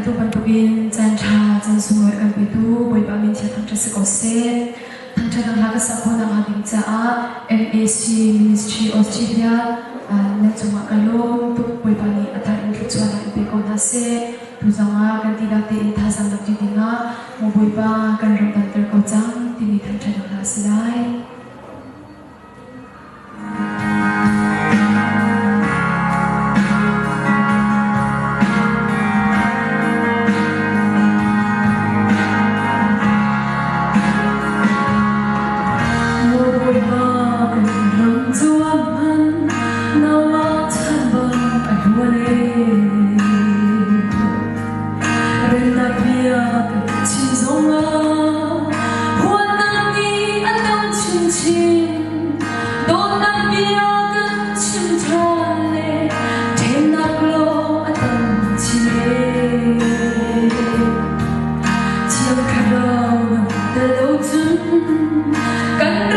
tu ban tuin chan tha chan sungoi kan pe tu boi ba min che thang cha se ko se thang cha dang la ka sa phona ha ding cha a MAC Ministry Australia na chunga kalom tu boi ba ni athar in ki chwa na pe ko na se tu zanga kan ti da te in tha sam dak ti dinga mo boi ba kan ram tan ter ko chang ti ni thang cha dang la silai Hãy subscribe cho kênh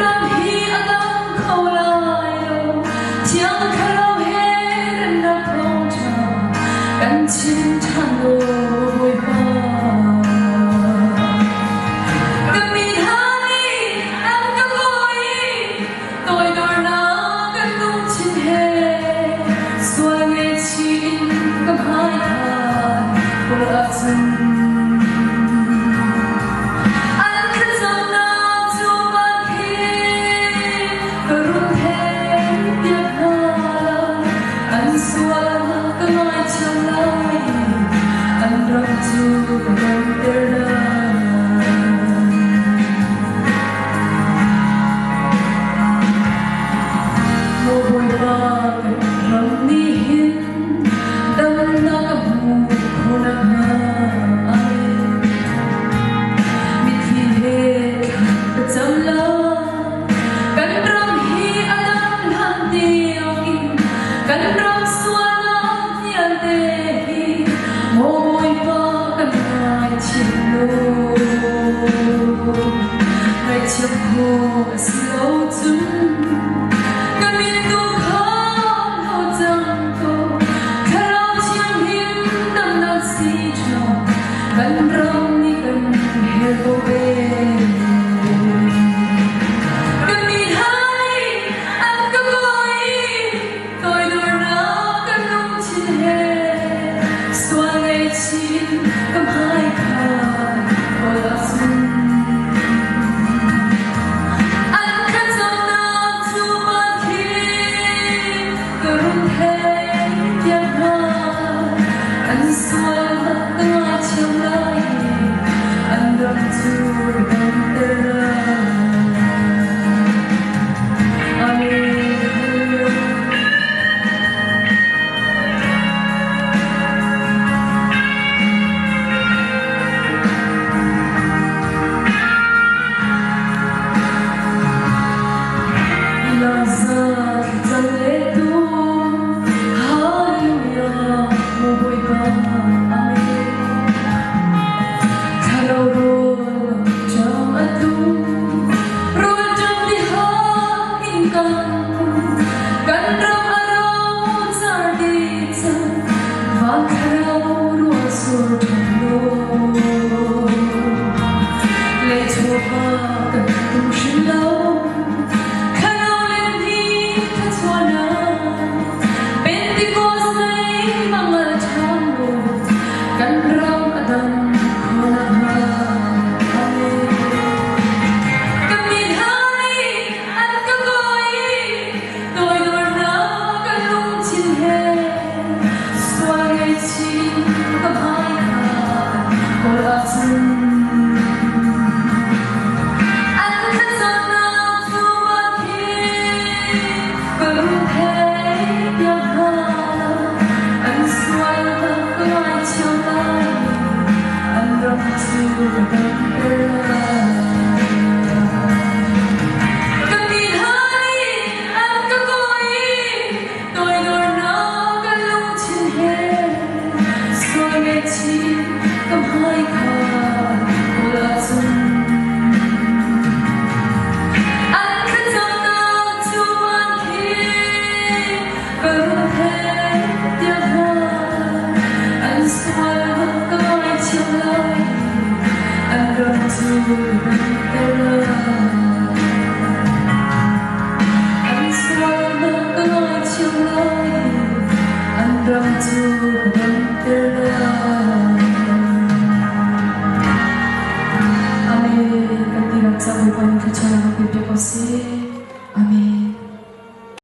Ghiền Mì Gõ để không bỏ lỡ anh xóa nó có nói chiều nói anh răng chu đâm tê Amen. Kanti raksa bukan kecara bibir kose. Amen.